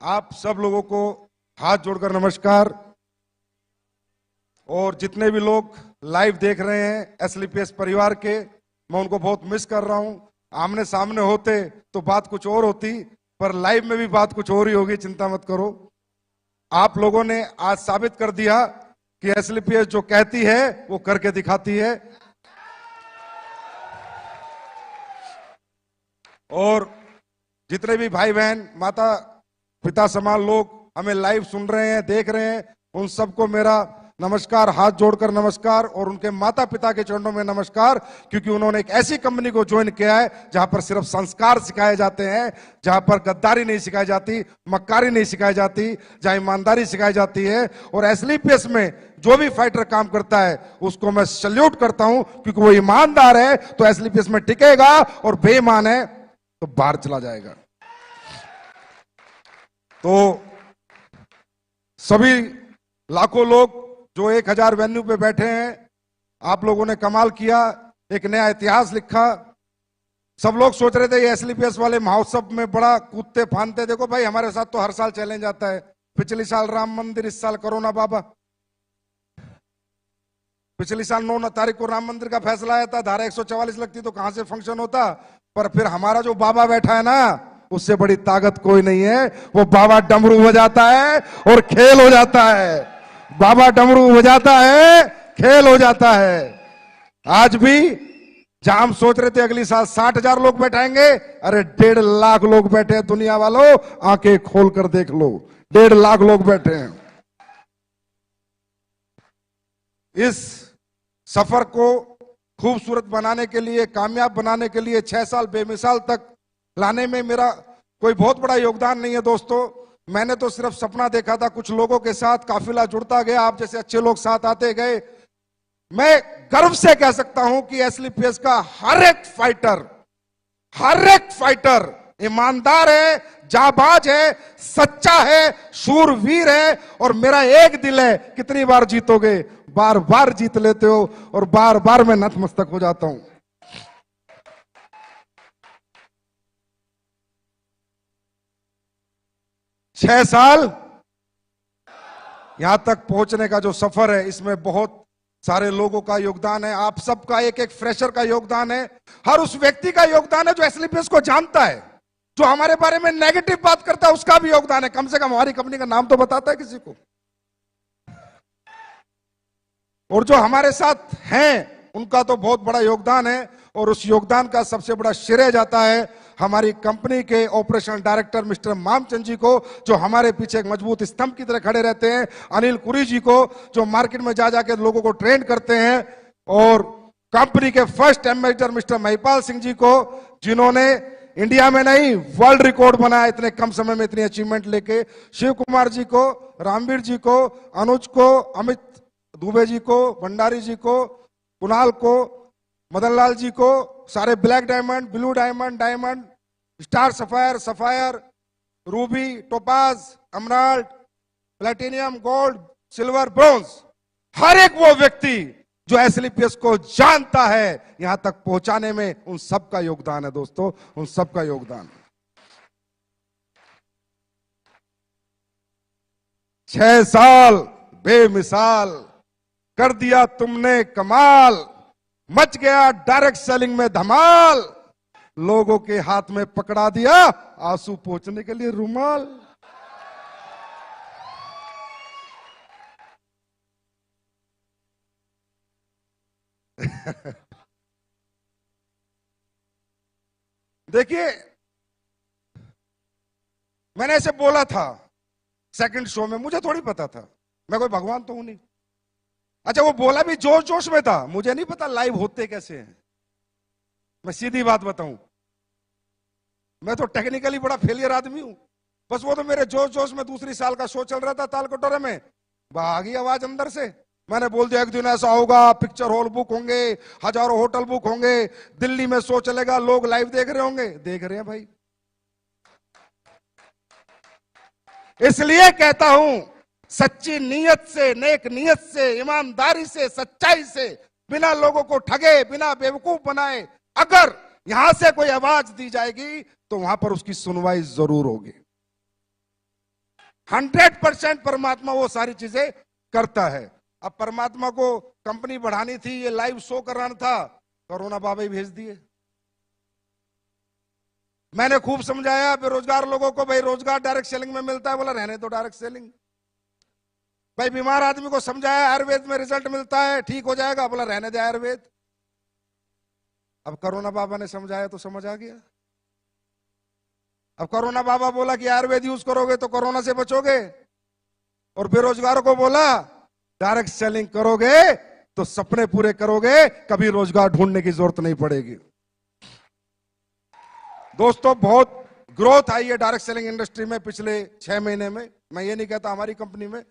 आप सब लोगों को हाथ जोड़कर नमस्कार। और जितने भी लोग लाइव देख रहे हैं एसलीपीएस परिवार के, मैं उनको बहुत मिस कर रहा हूं। आमने सामने होते तो बात कुछ और होती, पर लाइव में भी बात कुछ और ही होगी, चिंता मत करो। आप लोगों ने आज साबित कर दिया कि एसलीपीएस जो कहती है वो करके दिखाती है। और जितने भी भाई बहन माता पिता समान लोग हमें लाइव सुन रहे हैं, देख रहे हैं, उन सबको मेरा नमस्कार, हाथ जोड़कर नमस्कार। और उनके माता पिता के चरणों में नमस्कार, क्योंकि उन्होंने एक ऐसी कंपनी को ज्वाइन किया है जहां पर सिर्फ संस्कार सिखाए जाते हैं, जहां पर गद्दारी नहीं सिखाई जाती, मक्कारी नहीं सिखाई जाती, जहां ईमानदारी सिखाई जाती है। और एसलीपीएस में जो भी फाइटर काम करता है उसको मैं सल्यूट करता हूं, क्योंकि वो ईमानदार है तो एसलीपीएस में टिकेगा, और बेईमान है तो बाहर चला जाएगा। तो सभी लाखों लोग जो 1000 वेन्यू पे बैठे हैं, आप लोगों ने कमाल किया, एक नया इतिहास लिखा। सब लोग सोच रहे थे ये एसलीपीएस वाले महोत्सव में बड़ा कूदते फांदते। देखो भाई, हमारे साथ तो हर साल चैलेंज आता है। पिछले साल राम मंदिर, इस साल कोरोना बाबा। पिछली साल 9 तारीख को राम मंदिर का फैसला आया था, धारा 144 लगती तो कहां से फंक्शन होता। पर फिर हमारा जो बाबा बैठा है ना, उससे बड़ी ताकत कोई नहीं है। वो बाबा डमरू बजाता है और खेल हो जाता है। बाबा डमरू बजाता है, खेल हो जाता है। आज भी जहां हम सोच रहे थे अगली साल 60,000 लोग बैठाएंगे, अरे 1.5 लाख लोग बैठे हैं। दुनिया वालों, आंखें खोल कर देख लो, 1.5 लाख लोग बैठे हैं। इस सफर को खूबसूरत बनाने के लिए, कामयाब बनाने के लिए 6 साल बेमिसाल तक लाने में मेरा कोई बहुत बड़ा योगदान नहीं है दोस्तों। मैंने तो सिर्फ सपना देखा था, कुछ लोगों के साथ काफिला जुड़ता गया, आप जैसे अच्छे लोग साथ आते गए। मैं गर्व से कह सकता हूं कि एसलीपीएस का हर एक फाइटर ईमानदार है, जाबाज है, सच्चा है, शूरवीर है। और मेरा एक दिल है, कितनी बार जीतोगे? बार बार जीत लेते हो, और बार बार मैं नतमस्तक हो जाता हूं। छह साल यहां तक पहुंचने का जो सफर है, इसमें बहुत सारे लोगों का योगदान है। आप सबका, एक एक फ्रेशर का योगदान है, हर उस व्यक्ति का योगदान है जो एसलीपीएस को जानता है, जो हमारे बारे में नेगेटिव बात करता है, उसका भी योगदान है। कम से कम हमारी कंपनी का नाम तो बताता है किसी को। और जो हमारे साथ हैं उनका तो बहुत बड़ा योगदान है। और उस योगदान का सबसे बड़ा श्रेय जाता है हमारी कंपनी के ऑपरेशनल डायरेक्टर मिस्टर मामचंद जी को, जो हमारे पीछे एक मजबूत स्तंभ की तरह खड़े रहते हैं। अनिल कुरी जी को, जो मार्केट में जा जाके लोगों को ट्रेन करते हैं। और कंपनी के first ambassador mister Mahipal Singh ji को, जिन्होंने इंडिया में नहीं वर्ल्ड रिकॉर्ड बनाया इतने कम समय में इतनी अचीवमेंट लेके। शिव कुमार जी को, रामवीर जी को, अनुज को, अमित दुबे जी को, भंडारी जी को, कुणाल को, मदन लाल जी को, सारे black diamond, blue diamond, diamond, star sapphire, sapphire, ruby, topaz, emerald, platinum, gold, silver, bronze, हर एक वो व्यक्ति जो एसलीपीएस को जानता है, यहां तक पहुंचाने में उन सबका योगदान है दोस्तों, उन सबका योगदान। 6 साल बेमिसाल कर दिया तुमने कमाल, मच गया डायरेक्ट सेलिंग में धमाल, लोगों के हाथ में पकड़ा दिया आंसू पोंछने के लिए रुमाल। देखिए, मैंने ऐसे बोला था सेकंड शो में, मुझे थोड़ी पता था, मैं कोई भगवान तो हूं नहीं। अच्छा, वो बोला भी जोश जोश में था, मुझे नहीं पता लाइव होते कैसे हैं। मैं सीधी बात बताऊं, मैं तो टेक्निकली बड़ा फेलियर आदमी हूं। बस वो तो मेरे जोश जोश में दूसरी साल का शो चल रहा था ताल कटोरे में, भागी आवाज अंदर से। मैंने बोल दिया एक दिन ऐसा होगा, पिक्चर हॉल बुक होंगे, हजारों होटल बुक होंगे, दिल्ली में शो चलेगा, लोग लाइव देख रहे होंगे। देख रहे हैं भाई। इसलिए कहता हूं, सच्ची नीयत से, नेक नीयत से, ईमानदारी से, सच्चाई से, बिना लोगों को ठगे, बिना बेवकूफ बनाए अगर यहां से कोई आवाज दी जाएगी तो वहां पर उसकी सुनवाई जरूर होगी। 100% परमात्मा वो सारी चीजें करता है। अब परमात्मा को कंपनी बढ़ानी थी, ये लाइव शो कराना था, कोरोना बाबा ही भेज दिए। मैंने खूब समझाया बेरोजगार लोगों को, भाई रोजगार डायरेक्ट सेलिंग में मिलता है, बोला रहने दो डायरेक्ट सेलिंग। भाई बीमार आदमी को समझाया आयुर्वेद में रिजल्ट मिलता है, ठीक हो जाएगा, बोला रहने दे आयुर्वेद। अब कोरोना बाबा ने समझाया तो समझ आ गया। अब कोरोना बाबा बोला कि आयुर्वेद यूज करोगे तो कोरोना से बचोगे, और बेरोजगारों को बोला डायरेक्ट सेलिंग करोगे तो सपने पूरे करोगे, कभी रोजगार ढूंढने की जरूरत नहीं पड़ेगी। दोस्तों बहुत ग्रोथ आई है डायरेक्ट सेलिंग इंडस्ट्री में पिछले 6 महीने में। मैं ये नहीं कहता हमारी कंपनी में,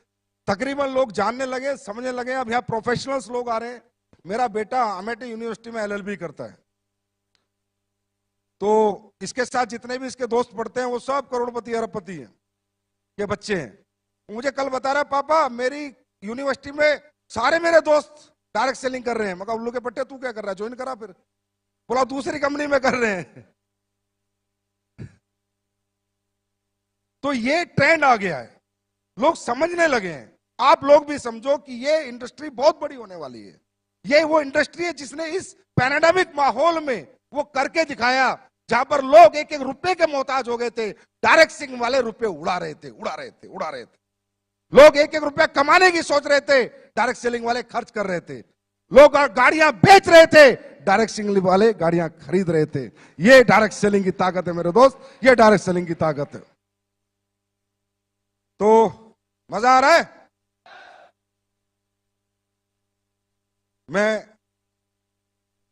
तकरीबन लोग जानने लगे, समझने लगे। अब यहाँ प्रोफेशनल्स लोग आ रहे हैं। मेरा बेटा अमेठी यूनिवर्सिटी में LLB करता है, तो इसके साथ जितने भी इसके दोस्त पढ़ते हैं वो सब करोड़पति अरबपति हैं के बच्चे हैं। मुझे कल बता रहा पापा मेरी यूनिवर्सिटी में सारे मेरे दोस्त डायरेक्ट सेलिंग कर रहे हैं। मैं कहा उल्लू के पट्टे तू क्या कर रहा है, ज्वाइन करा फिर। बोला दूसरी कंपनी में कर रहे हैं। तो ये ट्रेंड आ गया है, लोग समझने लगे हैं। आप लोग भी समझो कि ये इंडस्ट्री बहुत बड़ी होने वाली है। ये वो इंडस्ट्री है जिसने इस पैंडेमिक माहौल में वो करके दिखाया, जहां पर लोग एक एक रुपए के मोहताज हो गए थे, डायरेक्ट सेलिंग वाले रुपए उड़ा रहे थे। लोग एक एक रुपया कमाने की सोच रहे थे, डायरेक्ट सेलिंग वाले खर्च कर रहे थे। लोग गाड़ियां बेच रहे थे, डायरेक्ट सेलिंग वाले गाड़ियां खरीद रहे थे। ये डायरेक्ट सेलिंग की ताकत है मेरे दोस्त, ये डायरेक्ट सेलिंग की ताकत है। तो मजा आ रहा है। मैं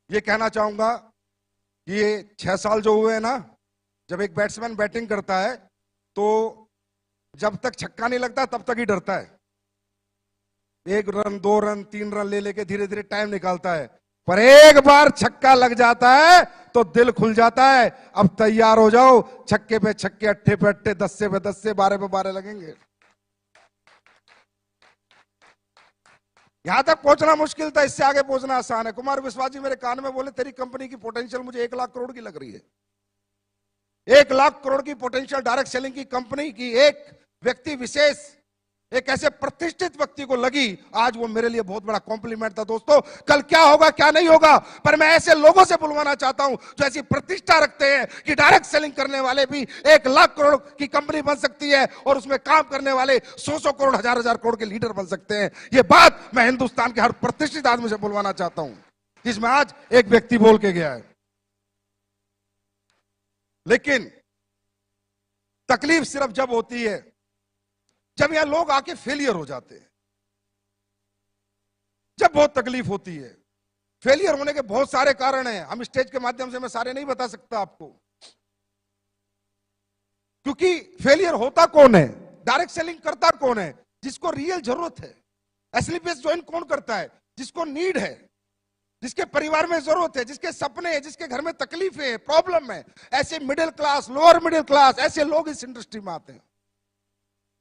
ये कहना चाहूंगा कि ये 6 साल जो हुए हैं ना, जब एक बैट्समैन बैटिंग करता है तो जब तक छक्का नहीं लगता तब तक ही डरता है। 1 रन 2 रन 3 रन ले लेके धीरे धीरे टाइम निकालता है, पर एक बार छक्का लग जाता है तो दिल खुल जाता है। अब तैयार हो जाओ, छक्के पे छक्के, अट्ठे पे अट्ठे, 10 पे 10, 12 पे 12 लगेंगे। यहां तक पहुंचना मुश्किल था, इससे आगे पहुंचना आसान है। कुमार विश्वास जी मेरे कान में बोले तेरी कंपनी की पोटेंशियल मुझे 1 लाख करोड़ की लग रही है। 1 लाख करोड़ की पोटेंशियल डायरेक्ट सेलिंग की कंपनी की एक व्यक्ति विशेष, एक ऐसे प्रतिष्ठित व्यक्ति को लगी। आज वो मेरे लिए बहुत बड़ा कॉम्प्लीमेंट था। दोस्तों कल क्या होगा क्या नहीं होगा, पर मैं ऐसे लोगों से बुलवाना चाहता हूं जो ऐसी प्रतिष्ठा रखते हैं कि डायरेक्ट सेलिंग करने वाले भी 1 लाख करोड़ की कंपनी बन सकती है, और उसमें काम करने वाले 100 करोड़, 1000 करोड़ के लीडर बन सकते हैं। ये बात मैं हिंदुस्तान के हर प्रतिष्ठित आदमी से बुलवाना चाहता हूं, जिसमें आज एक व्यक्ति बोल के गया है। लेकिन तकलीफ सिर्फ जब होती है जब यहां लोग आके फेलियर हो जाते हैं, जब बहुत तकलीफ होती है। फेलियर होने के बहुत सारे कारण हैं, हम स्टेज के माध्यम से मैं सारे नहीं बता सकता आपको, क्योंकि फेलियर होता कौन है, डायरेक्ट सेलिंग करता कौन है, जिसको रियल जरूरत है। एसलीपीएस ज्वाइन कौन करता है, जिसको नीड है, जिसके परिवार में जरूरत है, जिसके सपने हैं, जिसके घर में तकलीफें है, प्रॉब्लम है। ऐसे middle class, lower middle class, ऐसे लोग इस इंडस्ट्री में आते हैं।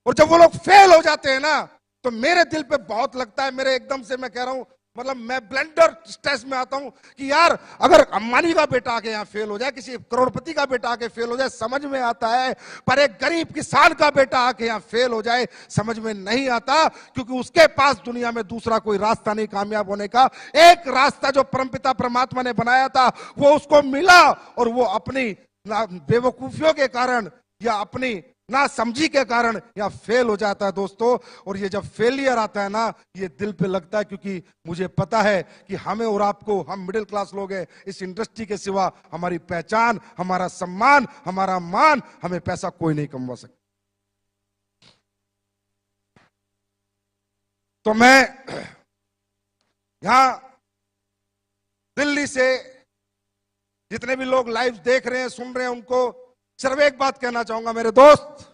और जब वो लोग फेल हो जाते हैं ना, तो मेरे दिल पे बहुत लगता है। मेरे एकदम से मैं कह रहा हूं, मतलब मैं ब्लेंडर स्ट्रेस में आता हूं कि यार अगर अंबानी का बेटा आके यहां फेल हो जाए, किसी करोड़पति का बेटा आके फेल हो जाए, समझ में आता है, पर एक गरीब किसान का बेटा आके यहां फेल हो जाए समझ में नहीं आता, क्योंकि उसके पास दुनिया में दूसरा कोई रास्ता नहीं कामयाब होने का। एक रास्ता जो परमपिता परमात्मा ने बनाया था वो उसको मिला, और वो अपनी बेवकूफियों के कारण या अपनी ना समझी के कारण या फेल हो जाता है दोस्तों। और ये जब फेलियर आता है ना, ये दिल पे लगता है, क्योंकि मुझे पता है कि हमें और आपको, हम मिडिल क्लास लोग हैं, इस इंडस्ट्री के सिवा हमारी पहचान, हमारा सम्मान, हमारा मान, हमें पैसा कोई नहीं कमवा सकता। तो मैं यहां दिल्ली से जितने भी लोग लाइव देख रहे हैं, सुन रहे हैं, उनको सिर्फ एक बात कहना चाहूंगा मेरे दोस्त,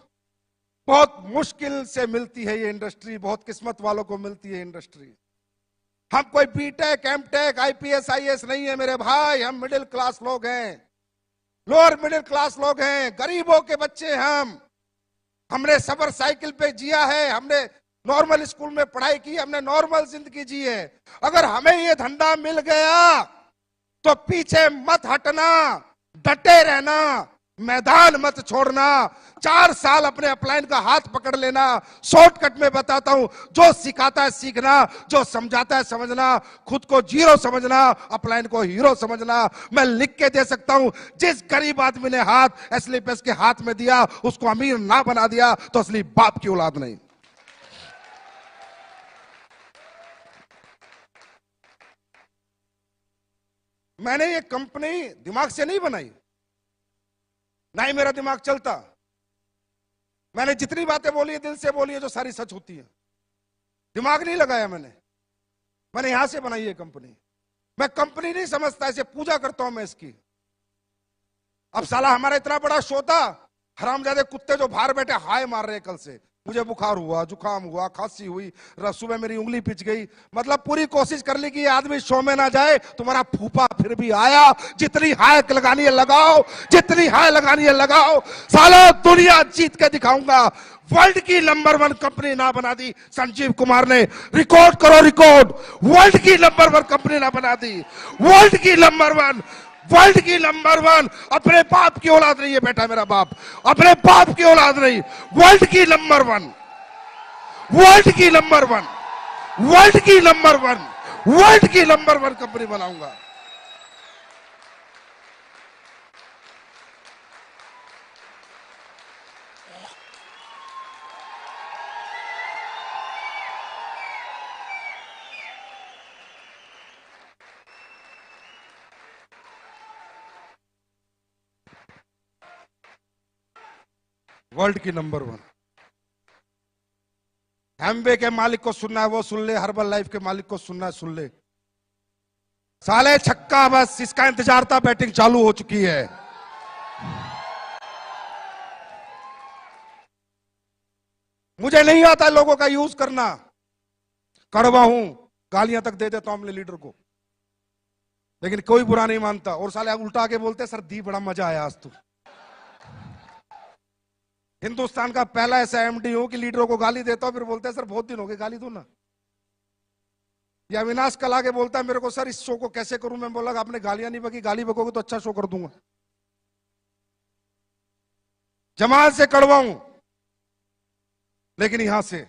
बहुत मुश्किल से मिलती है ये इंडस्ट्री, बहुत किस्मत वालों को मिलती है इंडस्ट्री। हम कोई बीटेक, एमटेक, आईपीएस, आईएएस नहीं है मेरे भाई, हम मिडिल क्लास लोग हैं, लोअर मिडिल क्लास लोग हैं, गरीबों के बच्चे हमने सबर साइकिल पे जिया है, हमने नॉर्मल स्कूल में पढ़ाई की, हमने नॉर्मल जिंदगी जी है। अगर हमें ये धंधा मिल गया तो पीछे मत हटना, डटे रहना, मैदान मत छोड़ना। 4 साल अपने अपलाइन का हाथ पकड़ लेना। शॉर्टकट में बताता हूं, जो सिखाता है सीखना, जो समझाता है समझना, खुद को जीरो समझना, अपलाइन को हीरो समझना। मैं लिख के दे सकता हूं, जिस गरीब आदमी ने हाथ एसलीपीएस के हाथ में दिया उसको अमीर ना बना दिया तो असली बाप की औलाद नहीं। मैंने ये कंपनी दिमाग से नहीं बनाई, ना ही मेरा दिमाग चलता। मैंने जितनी बातें बोली है दिल से बोली है, जो सारी सच होती है। दिमाग नहीं लगाया मैंने यहां से बनाई है कंपनी। मैं कंपनी नहीं समझता, इसे पूजा करता हूं मैं इसकी। अब साला हमारा इतना बड़ा शो था, हरामजादे कुत्ते जो बाहर बैठे हाय मार रहे कल से। मुझे बुखार हुआ, जुकाम हुआ, खांसी हुई, सुबह मेरी उंगली पिच गई। मतलब पूरी कोशिश कर ली कि ये आदमी शो में ना जाए। तुम्हारा फूफा फिर भी आया। जितनी हाय लगानी है लगाओ, जितनी हाय लगानी है लगाओ। साला दुनिया जीत के दिखाऊंगा। वर्ल्ड की नंबर 1 कंपनी ना बना दी संजीव कुमार ने। रिकॉर्ड करो रिकॉर्ड। वर्ल्ड की नंबर 1 कंपनी ना बना दी। वर्ल्ड की नंबर 1, वर्ल्ड की नंबर 1। अपने बाप की औलाद नहीं है बेटा, मेरा बाप अपने बाप की औलाद नहीं। वर्ल्ड की नंबर 1, वर्ल्ड की नंबर 1, वर्ल्ड की नंबर 1, वर्ल्ड की नंबर 1 कंपनी बनाऊंगा। वर्ल्ड की नंबर 1। एमवे के मालिक को सुनना है वो सुन ले, हर्बल लाइफ के मालिक को सुनना है सुन ले। साले छक्का, बस इसका इंतजार था, बैटिंग चालू हो चुकी है। मुझे नहीं आता लोगों का यूज करना। कड़वा हूं, गालियां तक दे देता हूं अपने लीडर को, लेकिन कोई बुरा नहीं मानता। और साले उल्टा के बोलते सर दी बड़ा मजा आया आज तो। हिंदुस्तान का पहला ऐसा एमडी हूं कि लीडरों को गाली देता हूं, फिर बोलते हैं सर बहुत दिन हो गए गाली दो ना। या अविनाश कल आके बोलता है मेरे को, सर इस शो को कैसे करूं। मैं बोला आपने गालियां नहीं बकी, गाली बकोगे तो अच्छा शो कर दूंगा। जमात से कड़वा हूं, लेकिन यहां से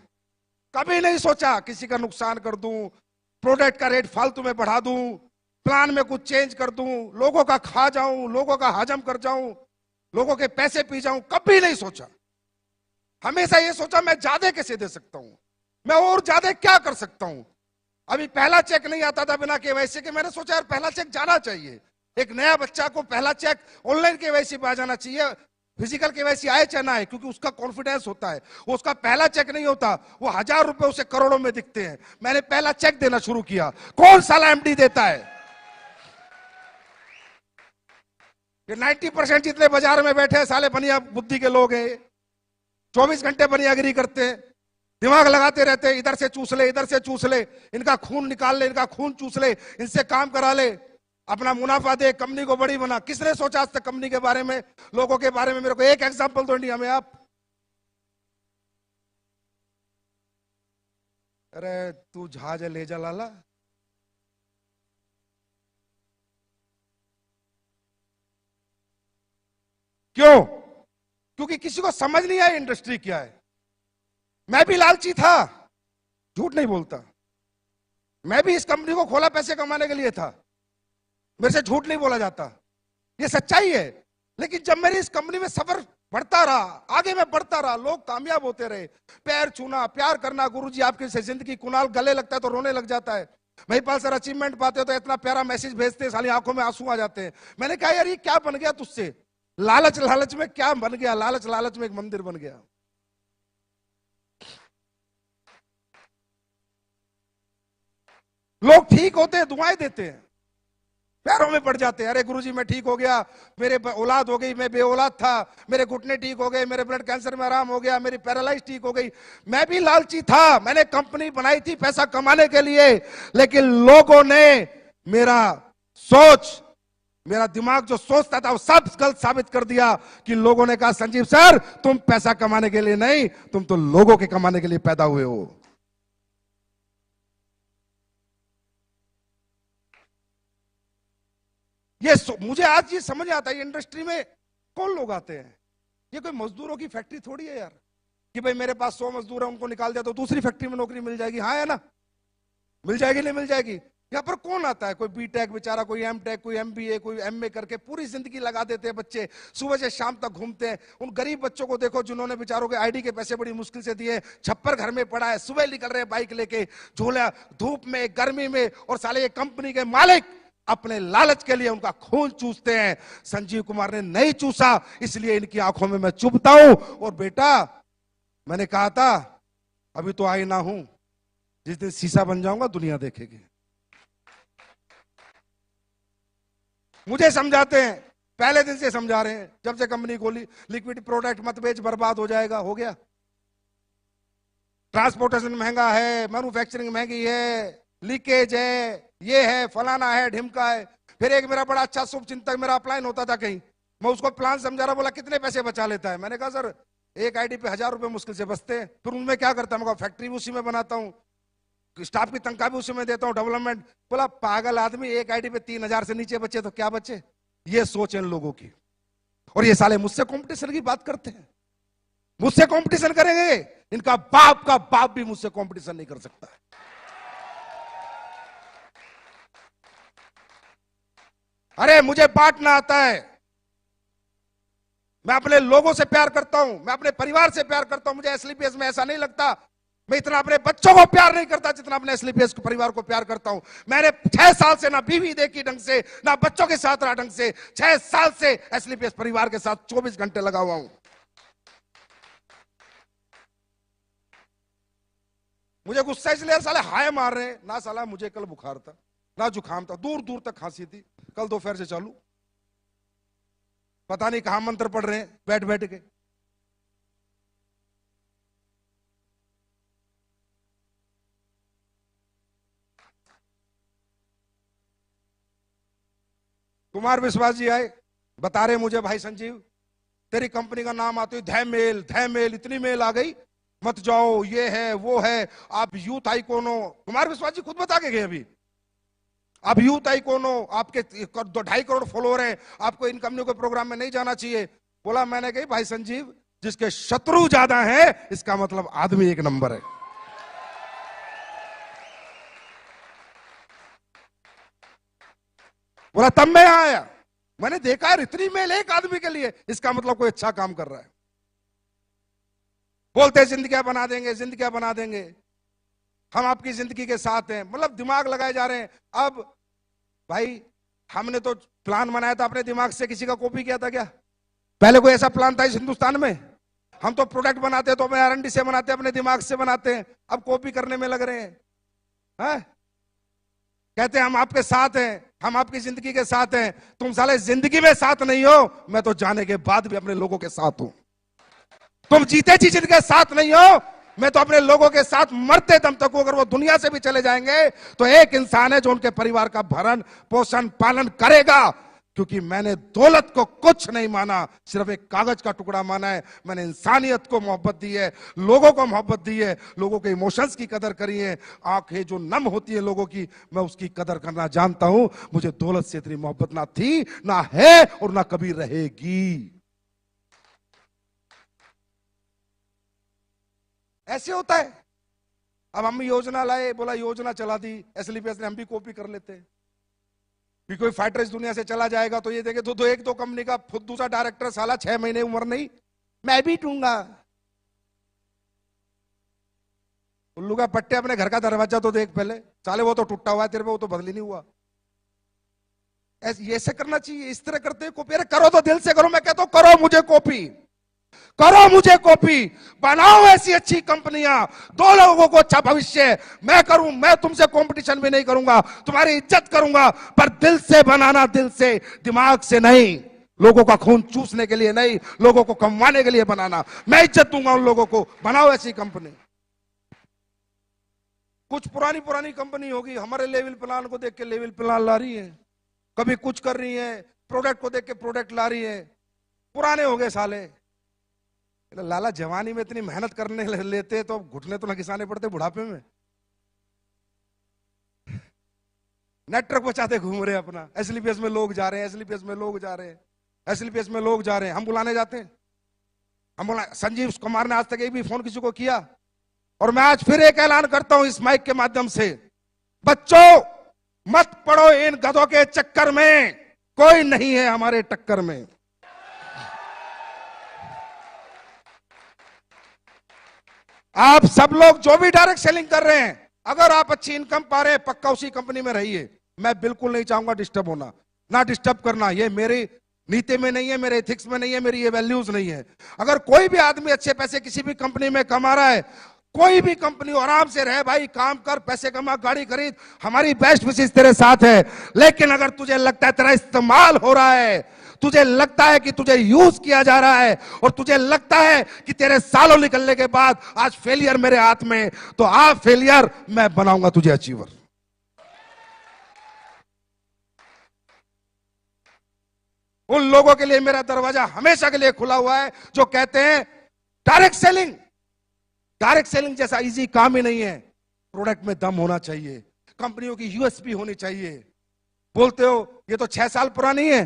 कभी नहीं सोचा किसी का नुकसान कर दूं, प्रोडक्ट का रेट फालतू में बढ़ा दूं, प्लान में कुछ चेंज कर दूं, लोगों का खा जाऊं, लोगों का हजम कर जाऊं, लोगों के पैसे पी जाऊं। कभी नहीं सोचा। हमेशा ये सोचा मैं ज्यादा कैसे दे सकता हूं, मैं और ज्यादा क्या कर सकता हूं। अभी पहला चेक नहीं आता था बिना केवाईसी के। मैंने सोचा यार पहला चेक जाना चाहिए। एक नया बच्चा को पहला चेक ऑनलाइन केवाईसी पे आ जाना चाहिए, फिजिकल केवाईसी आए चाहे ना आए, क्योंकि उसका कॉन्फिडेंस होता है। वो उसका पहला चेक नहीं होता, वो 1000 रुपए उसे करोड़ों में दिखते हैं। मैंने पहला चेक देना शुरू किया। कौन साला एमडी देता है? ये 90% जितने बाजार में बैठे साले बनिया बुद्धि के लोग हैं। 24 घंटे बनियागिरी करते हैं, दिमाग लगाते रहते हैं, इधर से चूस ले, इधर से चूस ले, इनका खून निकाल ले, इनका खून चूस ले, इनसे काम करा ले, अपना मुनाफा दे, कंपनी को बड़ी बना। किसने सोचा आज तक कंपनी के बारे में, लोगों के बारे में? मेरे को एक एग्जांपल दो इंडिया में आप। अरे तू जहाज ले जा लाला। क्यों? क्योंकि किसी को समझ नहीं आया इंडस्ट्री क्या है। मैं भी लालची था, झूठ नहीं बोलता। मैं भी इस कंपनी को खोला पैसे कमाने के लिए था, मेरे से झूठ नहीं बोला जाता, ये सच्चाई है। लेकिन जब मेरी इस कंपनी में सफर बढ़ता रहा, आगे मैं बढ़ता रहा, लोग कामयाब होते रहे, पैर छूना, प्यार करना। गुरुजी आपकी जिंदगी, कुणाल गले लगता है तो रोने लग जाता है, महिपाल सर अचीवमेंट पाते हो तो इतना प्यारा मैसेज भेजते हैं, साली आंखों में आंसू आ जाते हैं। मैंने कहा यार ये क्या बन गया तुझसे? लालच लालच में क्या बन गया? लालच लालच में एक मंदिर बन गया। लोग ठीक होते हैं, दुआएं देते हैं, पैरों में पड़ जाते हैं। अरे गुरुजी मैं ठीक हो गया, मेरे औलाद हो गई, मैं बे औलाद था, मेरे घुटने ठीक हो गए, मेरे ब्लड कैंसर में आराम हो गया, मेरी पैरालाइज ठीक हो गई। मैं भी लालची था, मैंने कंपनी बनाई थी पैसा कमाने के लिए, लेकिन लोगों ने मेरा सोच, मेरा दिमाग जो सोचता था वो सब गलत साबित कर दिया। कि लोगों ने कहा संजीव सर तुम पैसा कमाने के लिए नहीं, तुम तो लोगों के कमाने के लिए पैदा हुए हो। ये मुझे आज ये समझ आता है इंडस्ट्री में कौन लोग आते हैं? ये कोई मजदूरों की फैक्ट्री थोड़ी है यार कि भाई मेरे पास 100 मजदूर है, उनको निकाल दिया तो दूसरी फैक्ट्री में नौकरी मिल जाएगी। हाँ है ना? मिल जाएगी नहीं मिल जाएगी? यहाँ पर कौन आता है? कोई बीटेक बेचारा, कोई एमटेक, कोई एमबीए, कोई एमए करके पूरी जिंदगी लगा देते हैं बच्चे, सुबह से शाम तक घूमते हैं। उन गरीब बच्चों को देखो जिन्होंने बेचारों के आईडी के पैसे बड़ी मुश्किल से दिए, छप्पर घर में पड़ा है, सुबह निकल रहे हैं बाइक लेके, झोला धूप में गर्मी में, और साले ये कंपनी के मालिक अपने लालच के लिए उनका खून चूसते हैं। संजीव कुमार ने नहीं चूसा, इसलिए इनकी आंखों में मैं चुभता हूं। और बेटा, मैंने कहा था अभी तो आईना हूं, जिस दिन शीशा बन जाऊंगा दुनिया देखेगी। मुझे समझाते हैं, पहले दिन से समझा रहे हैं, जब से कंपनी खोली, लिक्विड प्रोडक्ट मत बेच, बर्बाद हो जाएगा। हो गया? ट्रांसपोर्टेशन महंगा है, मैन्युफैक्चरिंग महंगी है, लीकेज है, ये है, फलाना है, ढिमका है। फिर एक मेरा बड़ा अच्छा शुभ चिंतक मेरा अपलाइन होता था कहीं, मैं उसको प्लान समझा रहा, बोला कितने पैसे बचा लेता है? मैंने कहा सर एक आईडी पे 1000 रुपए मुश्किल से बचते हैं। फिर उनमें क्या करता है? मैं फैक्ट्री भी उसी में बनाता हूँ, स्टाफ की तनख्वाह भी उसी में देता हूँ, डेवलपमेंट। बोला पागल आदमी, एक आईडी पे 3000 से नीचे बचे तो क्या बचे? ये सोच इन लोगों की। और ये साले मुझसे कंपटीशन की बात करते हैं, मुझसे कंपटीशन करेंगे? इनका बाप का बाप भी मुझसे कंपटीशन नहीं कर सकता। अरे मुझे बांटना आता है, मैं अपने लोगों से प्यार करता हूं, मैं अपने परिवार से प्यार करता हूं। मुझे एसलीपीएस में ऐसा नहीं लगता मैं इतना अपने बच्चों को प्यार नहीं करता जितना अपने एसलीपीएस के परिवार को प्यार करता हूं। मैंने 6 साल से ना बीवी देखी ढंग से, ना बच्चों के साथ रहा ढंग से। 6 साल से एसलीपीएस परिवार के साथ 24 घंटे लगा हुआ हूं। मुझे गुस्सा इसलिए साले हाय मार रहे हैं ना, साला मुझे कल बुखार था ना जुकाम था, दूर दूर तक खांसी थी, कल दोपहर से चालू, पता नहीं कहां मंत्र पढ़ रहे हैं बैठ बैठ के। कुमार विश्वास जी आए, बता रहे मुझे भाई संजीव तेरी कंपनी का नाम आते ही धैमेल धैमेल इतनी मेल आ गई, मत जाओ, ये है वो है, आप यूथ आइकॉन हो। कुमार विश्वास जी खुद बता के गए अभी, आप यूथ आइकॉन हो, आपके 2.5 करोड़ फॉलोअर हैं, आपको इन कंपनियों के प्रोग्राम में नहीं जाना चाहिए। बोला मैंने कही भाई संजीव जिसके शत्रु ज्यादा है इसका मतलब आदमी एक नंबर है। बोला तब मैं आया, मैंने देखा है इतनी मेल एक आदमी के लिए, इसका मतलब कोई अच्छा काम कर रहा है। बोलते जिंदगियां बना देंगे, जिंदगियां बना देंगे, हम आपकी जिंदगी के साथ हैं, मतलब दिमाग लगाए जा रहे हैं। अब भाई हमने तो प्लान बनाया था अपने दिमाग से, किसी का कॉपी किया था क्या? पहले कोई ऐसा प्लान था इस हिंदुस्तान में? हम तो प्रोडक्ट बनाते तो अपने R&D से बनाते, अपने दिमाग से बनाते हैं, अब कॉपी करने में लग रहे हैं। कहते हैं हम आपके साथ हैं, हम आपकी जिंदगी के साथ हैं। तुम साले जिंदगी में साथ नहीं हो, मैं तो जाने के बाद भी अपने लोगों के साथ हूं। तुम जीते जी जिनके साथ नहीं हो, मैं तो अपने लोगों के साथ मरते दम तक हूं। अगर वो दुनिया से भी चले जाएंगे तो एक इंसान है जो उनके परिवार का भरण पोषण पालन करेगा, क्योंकि मैंने दौलत को कुछ नहीं माना, सिर्फ एक कागज का टुकड़ा माना है। मैंने इंसानियत को मोहब्बत दी है, लोगों को मोहब्बत दी है, लोगों के इमोशंस की कदर करी है। आंखें जो नम होती है लोगों की, मैं उसकी कदर करना जानता हूं। मुझे दौलत से इतनी मोहब्बत ना थी, ना है और ना कभी रहेगी। ऐसे होता है। अब हम योजना लाए, बोला योजना चला दी एसलीपीएस ने, हम भी कॉपी कर लेते हैं। भी कोई फाइटर इस दुनिया से चला जाएगा तो ये देखे तो एक दो कंपनी का खुद दूसरा डायरेक्टर साला 6 महीने उम्र नहीं, मैं भी टूंगा। उल्लू का पट्टे, अपने घर का दरवाजा तो देख पहले, साले वो तो टूटा हुआ है तेरे पे, वो तो बदली नहीं हुआ। ऐसे करना चाहिए, इस तरह करते हैं कॉपी। अरे करो तो दिल से करो, मैं कहता हूं करो मुझे कॉपी, करो मुझे कॉपी, बनाओ ऐसी अच्छी कंपनियां, दो लोगों को अच्छा भविष्य। मैं करूं, मैं तुमसे कंपटीशन भी नहीं करूंगा, तुम्हारी इज्जत करूंगा, पर दिल से बनाना, दिल से, दिमाग से नहीं। लोगों का खून चूसने के लिए नहीं, लोगों को कमवाने के लिए बनाना। मैं इज्जत दूंगा उन लोगों को, बनाओ ऐसी कंपनी। कुछ पुरानी पुरानी कंपनी होगी, हमारे लेवल प्लान को देख के लेवल प्लान ला रही है, कभी कुछ कर रही है, प्रोडक्ट को देख के प्रोडक्ट ला रही है। पुराने हो गए साले। लाला जवानी में इतनी मेहनत करने लेते तो घुटने तो ना घिसाने पड़ते बुढ़ापे में। नेटवर्क बचाते घूम रहे अपना, एसलीपीएस में लोग जा रहे हैं, एसलीपीएस में लोग जा रहे हैं, एसएलपीएस में लोग जा रहे हैं, हम बुलाने जाते हैं? संजीव कुमार ने आज तक एक भी फोन किसी को किया? और मैं आज फिर एक ऐलान करता हूं इस माइक के माध्यम से, बच्चों मत पड़ो इन गधों के चक्कर में, कोई नहीं है हमारे टक्कर में। आप सब लोग जो भी डायरेक्ट सेलिंग कर रहे हैं, अगर आप अच्छी इनकम पा रहे हैं, पक्का उसी कंपनी में रहिए। मैं बिल्कुल नहीं चाहूंगा डिस्टर्ब होना, ना डिस्टर्ब करना, ये मेरी नीति में नहीं है, मेरे एथिक्स में नहीं है, मेरी ये वैल्यूज नहीं है। अगर कोई भी आदमी अच्छे पैसे किसी भी कंपनी में कमा रहा है, कोई भी कंपनी, आराम से रहे भाई, काम कर, पैसे कमा, गाड़ी खरीद, हमारी बेस्ट विशेष तेरे साथ है। लेकिन अगर तुझे लगता है तेरा इस्तेमाल हो रहा है, तुझे लगता है कि तुझे यूज किया जा रहा है, और तुझे लगता है कि तेरे सालों निकलने के बाद आज फेलियर मेरे हाथ में, तो आप फेलियर, मैं बनाऊंगा तुझे अचीवर। उन लोगों के लिए मेरा दरवाजा हमेशा के लिए खुला हुआ है जो कहते हैं डायरेक्ट सेलिंग, डायरेक्ट सेलिंग जैसा इजी काम ही नहीं है। प्रोडक्ट में दम होना चाहिए, कंपनियों की यूएसपी होनी चाहिए। बोलते हो ये तो 6 साल पुरानी है,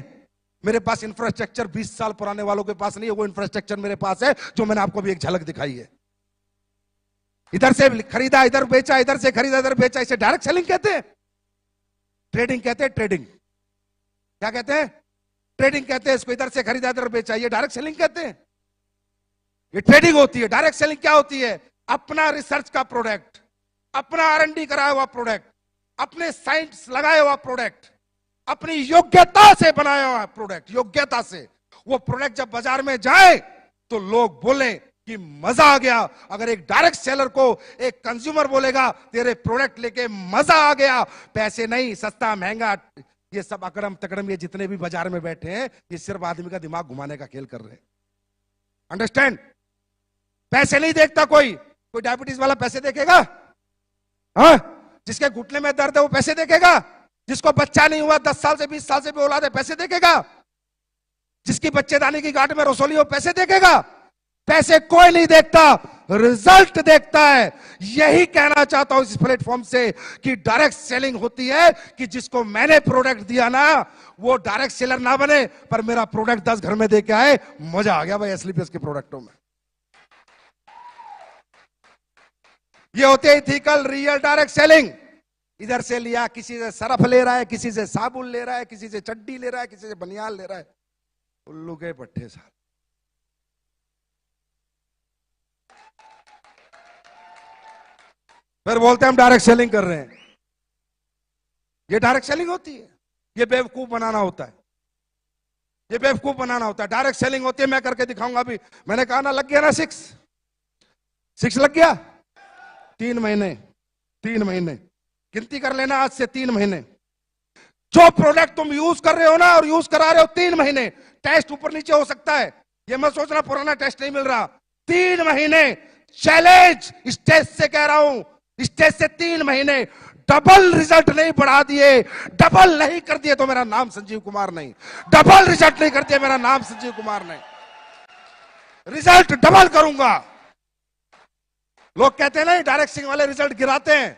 मेरे पास इंफ्रास्ट्रक्चर 20 साल पुराने वालों के पास नहीं है, वो इंफ्रास्ट्रक्चर मेरे पास है जो मैंने आपको भी एक झलक दिखाई है। इधर से खरीदा, इधर बेचा, इधर से खरीदा, इधर बेचा, इसे डायरेक्ट सेलिंग कहते हैं। ट्रेडिंग कहते हैं, ट्रेडिंग क्या कहते हैं? ट्रेडिंग कहते हैं इसको। इधर से खरीदा, इधर बेचा, ये डायरेक्ट सेलिंग कहते हैं। ये ट्रेडिंग होती है। डायरेक्ट सेलिंग क्या होती है? अपना रिसर्च का प्रोडक्ट, अपना R&D कराया हुआ प्रोडक्ट, अपने साइंस लगाया हुआ प्रोडक्ट, अपनी योग्यता से बनाया हुआ प्रोडक्ट, योग्यता से वो प्रोडक्ट जब बाजार में जाए तो लोग बोले कि मजा आ गया। अगर एक डायरेक्ट सेलर को एक कंज्यूमर बोलेगा तेरे प्रोडक्ट लेके मजा आ गया, पैसे नहीं, सस्ता महंगा, ये सब अकड़म तकड़म, ये जितने भी बाजार में बैठे हैं, ये सिर्फ आदमी का दिमाग घुमाने का खेल कर रहे हैं। अंडरस्टैंड? पैसे नहीं देखता कोई डायबिटीज वाला पैसे देखेगा? हाँ, जिसके घुटने में दर्द है वो पैसे देखेगा? जिसको बच्चा नहीं हुआ 10 साल से 20 साल से भी औलाद है, पैसे देखेगा? जिसकी बच्चेदानी की गांठ में रसोली हो, पैसे देखेगा? पैसे कोई नहीं देखता, रिजल्ट देखता है। यही कहना चाहता हूं इस प्लेटफॉर्म से कि डायरेक्ट सेलिंग होती है कि जिसको मैंने प्रोडक्ट दिया ना, वो डायरेक्ट सेलर ना बने, पर मेरा प्रोडक्ट 10 घर में दे के आए। मजा आ गया भाई एसएलपीएस के प्रोडक्टों में। ये होते है इथिकल रियल डायरेक्ट सेलिंग। इधर से लिया, किसी से सरफ ले रहा है, किसी से साबुन ले रहा है, किसी से चड्डी ले रहा है, किसी से बनियान ले रहा है, उल्लू के पट्टे साल। फिर बोलते हैं हम डायरेक्ट सेलिंग कर रहे हैं। ये डायरेक्ट सेलिंग होती है? ये बेवकूफ बनाना होता है, ये बेवकूफ बनाना होता है। डायरेक्ट सेलिंग होती है, मैं करके दिखाऊंगा। अभी मैंने कहा ना, लग गया ना 6 लग गया। 3 महीने, 3 महीने गिनती कर लेना, आज से 3 महीने जो प्रोडक्ट तुम यूज कर रहे हो ना, और यूज करा रहे हो 3 महीने, टेस्ट ऊपर नीचे हो सकता है, ये मत सोचना पुराना टेस्ट नहीं मिल रहा। 3 महीने चैलेंज, स्टेज से कह रहा हूं, स्टेज से 3 महीने डबल रिजल्ट नहीं बढ़ा दिए, डबल नहीं कर दिए तो मेरा नाम संजीव कुमार नहीं। डबल रिजल्ट नहीं कर दिया, मेरा नाम संजीव कुमार नहीं। रिजल्ट डबल करूंगा। लोग कहते हैं नहीं डायरेक्ट सेलिंग वाले रिजल्ट गिराते हैं,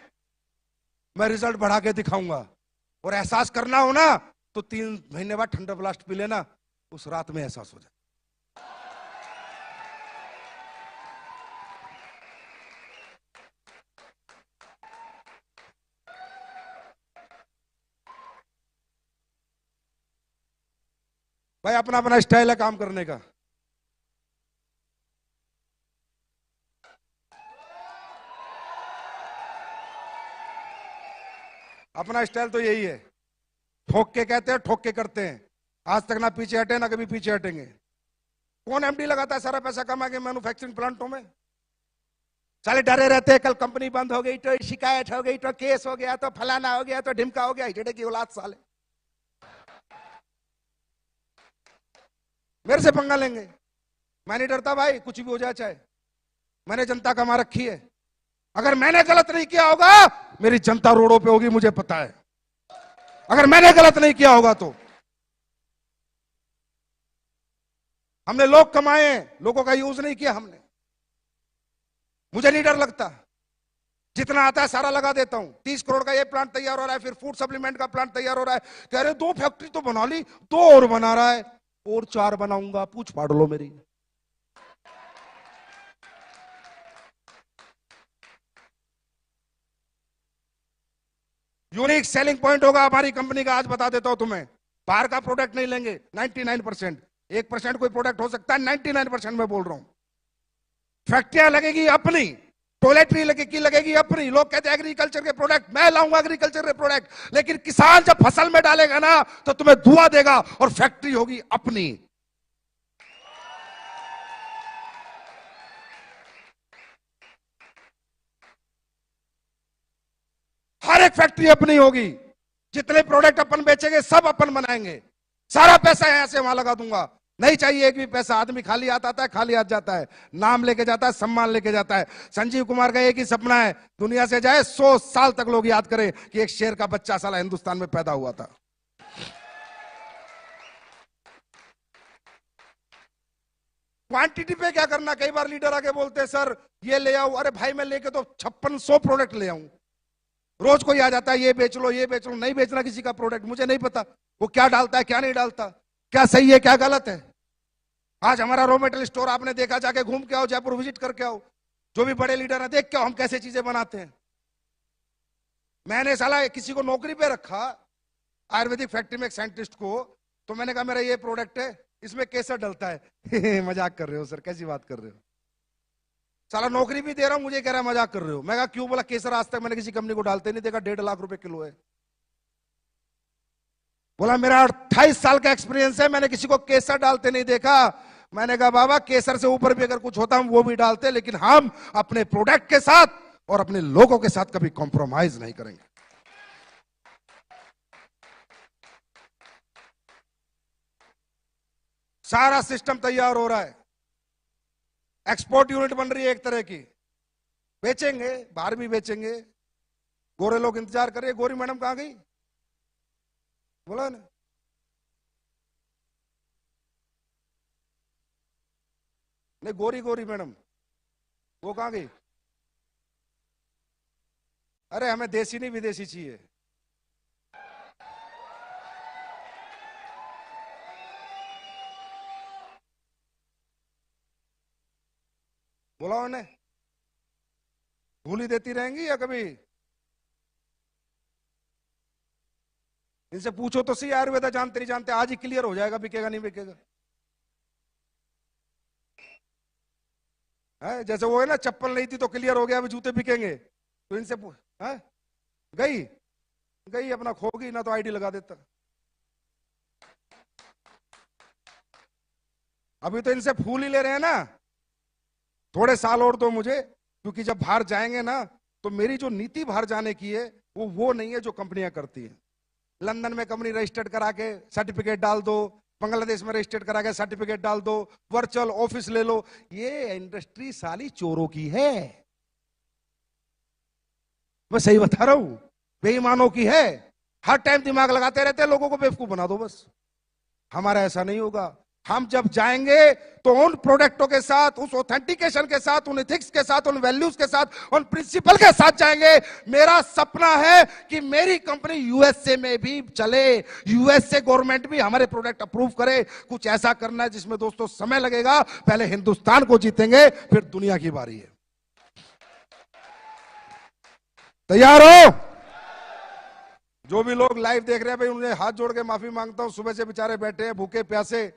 मैं रिजल्ट बढ़ा के दिखाऊंगा। और एहसास करना हो ना तो 3 महीने बाद ठंडा ब्लास्ट पी लेना, उस रात में एहसास हो जाए। भाई अपना अपना स्टाइल है काम करने का। अपना स्टाइल तो यही है, ठोक के कहते हैं, ठोक के करते हैं। आज तक ना पीछे हटे, ना कभी पीछे हटेंगे। कौन एमडी लगाता है सारा पैसा कमा के मैन्युफैक्चरिंग प्लांटों में? साले डरे रहते हैं, कल कंपनी बंद हो गई तो शिकायत हो गई, तो केस हो गया, तो फलाना हो गया, तो ढिमका हो गया। हिटड़े की औलाद साले मेरे से पंगा लेंगे। मैं नहीं डरता भाई, कुछ भी हो जाए चाहे। मैंने जनता कमा रखी है, अगर मैंने गलत नहीं किया होगा मेरी जनता रोडों पे होगी, मुझे पता है। अगर मैंने गलत नहीं किया होगा तो हमने लोग कमाए, लोगों का यूज नहीं किया हमने। मुझे नहीं डर लगता, जितना आता है सारा लगा देता हूं। 30 करोड़ का ये प्लांट तैयार हो रहा है, फिर फूड सप्लीमेंट का प्लांट तैयार हो रहा है। कह रहे 2 फैक्ट्री तो बना ली, 2 और बना रहा है। और 4 बनाऊंगा, पूछ फाड़ लो मेरी। यूनिक सेलिंग पॉइंट होगा हमारी कंपनी का, आज बता देता हूं तुम्हें। बाहर का प्रोडक्ट नहीं लेंगे 99%। 1% कोई प्रोडक्ट हो सकता है, 99% मैं बोल रहा हूं। फैक्ट्रियां लगेगी अपनी, टॉयलेटरी लगेगी अपनी। लोग कहते हैं एग्रीकल्चर के प्रोडक्ट, मैं लाऊंगा एग्रीकल्चर के प्रोडक्ट, लेकिन किसान जब फसल में डालेगा ना तो तुम्हें दुआ देगा, और फैक्ट्री होगी अपनी। हर एक फैक्ट्री अपनी होगी। जितने प्रोडक्ट अपन बेचेंगे सब अपन बनाएंगे। सारा पैसा यहां से वहां लगा दूंगा, नहीं चाहिए एक भी पैसा। आदमी खाली हाथ आता है, खाली हाथ जाता है, नाम लेके जाता है, सम्मान लेके जाता है। संजीव कुमार का एक ही सपना है, दुनिया से जाए 100 साल तक लोग याद करें कि एक शेर का बच्चा साला हिंदुस्तान में पैदा हुआ था। क्वांटिटी पे क्या करना, कई बार लीडर आके बोलते हैं सर ये ले आओ, अरे भाई मैं लेके तो 5600 प्रोडक्ट ले आऊं। रोज कोई आ जाता है ये बेच लो ये बेच लो, नहीं बेचना किसी का प्रोडक्ट, मुझे नहीं पता वो क्या डालता है क्या नहीं डालता, क्या सही है क्या गलत है। आज हमारा रॉ मेटेरियल स्टोर आपने देखा, जाके घूम के आओ, जयपुर विजिट करके आओ, जो भी बड़े लीडर है देख के आओ हम कैसे चीजें बनाते हैं। मैंने साला किसी को नौकरी पे रखा आयुर्वेदिक फैक्ट्री में, एक साइंटिस्ट को, तो मैंने कहा मेरा ये प्रोडक्ट है, इसमें केसर डलता है। मजाक कर रहे हो सर, कैसी बात कर रहे हो। साला नौकरी भी दे रहा हूं, मुझे कह रहा है मजाक कर रहे हो। मैं कहा क्यों, बोला केसर आज तक मैंने किसी कंपनी को डालते नहीं देखा, 1.5 लाख रुपए किलो है। बोला मेरा 28 साल का एक्सपीरियंस है, मैंने किसी को केसर डालते नहीं देखा। मैंने कहा बाबा केसर से ऊपर भी अगर कुछ होता हम वो भी डालते, लेकिन हम अपने प्रोडक्ट के साथ और अपने लोगों के साथ कभी कॉम्प्रोमाइज नहीं करेंगे। सारा सिस्टम तैयार हो रहा है, एक्सपोर्ट यूनिट बन रही है एक तरह की, बेचेंगे बाहर भी बेचेंगे। गोरे लोग इंतजार कर रहे हैं, गोरी मैडम कहां गई, बोला ना। नहीं गोरी गोरी मैडम वो कहां गई। अरे हमें देसी नहीं विदेशी चाहिए। बोला उन्हें, भूली देती रहेंगी या कभी। इनसे पूछो तो सही, आयुर्वेदा जानते नहीं जानते, आज ही क्लियर हो जाएगा बिकेगा नहीं बिकेगा। है जैसे वो है ना, चप्पल नहीं थी तो क्लियर हो गया अभी जूते बिकेंगे, तो इनसे है गई गई अपना खोगी ना, तो आईडी लगा देता। अभी तो इनसे फूल ही ले रहे हैं ना, थोड़े साल और दो मुझे, क्योंकि जब बाहर जाएंगे ना तो मेरी जो नीति बाहर जाने की है वो नहीं है जो कंपनियां करती हैं। लंदन में कंपनी रजिस्टर्ड करा के सर्टिफिकेट डाल दो, बांग्लादेश में रजिस्टर्ड करा के सर्टिफिकेट डाल दो, वर्चुअल ऑफिस ले लो। ये इंडस्ट्री साली चोरों की है, मैं सही बता रहा हूं, बेईमानों की है। हर टाइम दिमाग लगाते रहते हैं, लोगों को बेवकूफ बना दो बस। हमारा ऐसा नहीं होगा। हम जब जाएंगे तो उन प्रोडक्टों के साथ, उस ऑथेंटिकेशन के साथ, उन एथिक्स के साथ, उन वैल्यूज के साथ, उन प्रिंसिपल के साथ जाएंगे। मेरा सपना है कि मेरी कंपनी यूएसए में भी चले, यूएसए गवर्नमेंट भी हमारे प्रोडक्ट अप्रूव करे। कुछ ऐसा करना है जिसमें दोस्तों समय लगेगा, पहले हिंदुस्तान को जीतेंगे फिर दुनिया की बारी है। तैयार हो। जो भी लोग लाइव देख रहे हैं भाई, उन्हें हाथ जोड़ के माफी मांगता हूं, सुबह से बेचारे बैठे हैं भूखे प्यासे।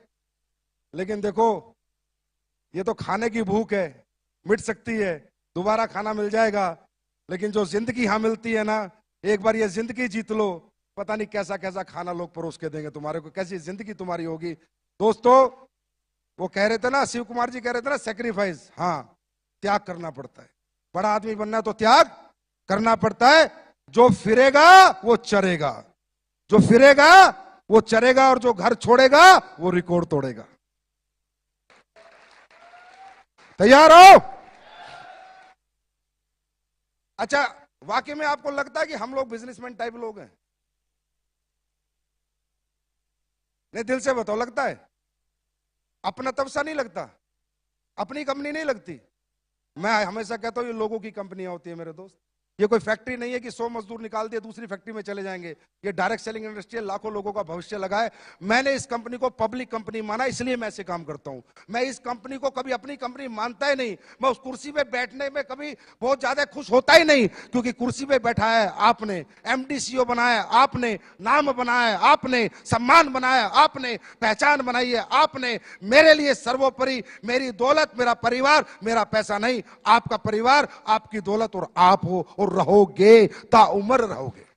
लेकिन देखो ये तो खाने की भूख है, मिट सकती है, दोबारा खाना मिल जाएगा। लेकिन जो जिंदगी यहां मिलती है ना, एक बार ये जिंदगी जीत लो, पता नहीं कैसा कैसा खाना लोग परोस के देंगे तुम्हारे को, कैसी जिंदगी तुम्हारी होगी। दोस्तों वो कह रहे थे ना, शिव कुमार जी कह रहे थे ना, सेक्रीफाइस, हाँ त्याग करना पड़ता है। बड़ा आदमी बनना है तो त्याग करना पड़ता है। जो फिरेगा वो चरेगा, जो फिरेगा वो चरेगा, और जो घर छोड़ेगा वो रिकॉर्ड तोड़ेगा। तैयार हो। अच्छा वाकई में आपको लगता है कि हम लोग बिजनेसमैन टाइप लोग हैं? नहीं दिल से बताओ, लगता है? अपना तब सा नहीं लगता, अपनी कंपनी नहीं लगती। मैं हमेशा कहता हूं ये लोगों की कंपनियां होती है मेरे दोस्त, ये कोई फैक्ट्री नहीं है कि 100 मजदूर निकाल दिए दूसरी फैक्ट्री में चले जाएंगे। ये डायरेक्ट सेलिंग इंडस्ट्री है, लाखों लोगों का भविष्य लगा है। मैंने इस कंपनी को पब्लिक कंपनी माना, इसलिए मैं ऐसे काम करता हूं। मैं इस कंपनी को कभी अपनी कंपनी मानता ही नहीं। मैं उस कुर्सी पे बैठने में कभी बहुत ज्यादा खुश होता ही नहीं, क्योंकि कुर्सी पे बैठा है आपने, एमडी सीईओ बनाया आपने, नाम बनाया आपने, सम्मान बनाया आपने, पहचान बनाई है आपने। मेरे लिए सर्वोपरि मेरी दौलत, मेरा परिवार, मेरा पैसा नहीं, आपका परिवार, आपकी दौलत और आप हो, और रहोगे, ताउम्र रहोगे।